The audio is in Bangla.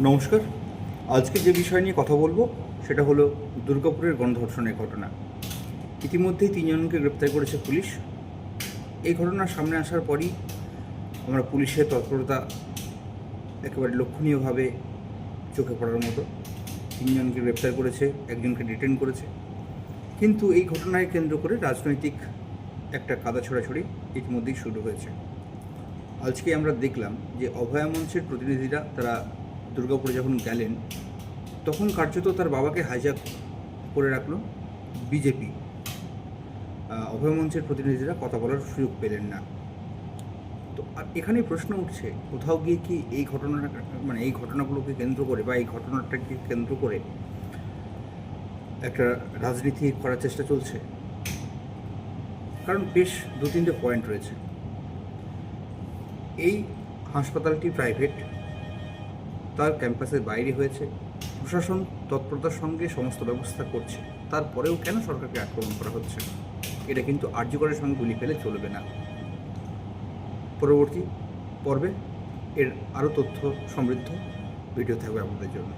নমস্কার। আজকে যে বিষয় নিয়ে কথা বলবো সেটা হলো দুর্গাপুরের গণধর্ষণের ঘটনা। ইতিমধ্যেই 3 জনকে গ্রেপ্তার করেছে পুলিশ। এই ঘটনার সামনে আসার পরই আমরা পুলিশের তৎপরতা একেবারে লক্ষণীয়ভাবে চোখে পড়ার মতো। 3 জনকে গ্রেপ্তার করেছে, একজনকে ডিটেন করেছে। কিন্তু এই ঘটনাকে কেন্দ্র করে রাজনৈতিক একটা কাদা ছোড়াছড়ি ইতিমধ্যেই শুরু হয়েছে। আজকে আমরা দেখলাম যে অভয়া মঞ্চের প্রতিনিধিরা তারা দুর্গাপুরে যখন গেলেন তখন কার্যত তার বাবাকে হাইজ্যাক করে রাখলো বিজেপি। অভয় মঞ্চের প্রতিনিধিরা কথা বলার সুযোগ পেলেন না। তো আর এখানেই প্রশ্ন উঠছে, কোথাও গিয়ে কি এই ঘটনাটা এই ঘটনাগুলোকে কেন্দ্র করে বা এই ঘটনাটাকে কেন্দ্র করে একটা রাজনীতি করার চেষ্টা চলছে? কারণ বেশ 2-3টে পয়েন্ট রয়েছে। এই হাসপাতালটি প্রাইভেট, তার ক্যাম্পাসের বাইরে হয়েছে, প্রশাসন তৎপরতার সঙ্গে সমস্ত ব্যবস্থা করছে, তারপরেও কেন সরকারকে আক্রমণ করা হচ্ছে? এটা কিন্তু আর্যকরের সঙ্গে গুলি ফেলে চলবে না। পরবর্তী পর্বে এর আরও তথ্য সমৃদ্ধ ভিডিও থাকবে আপনাদের জন্য।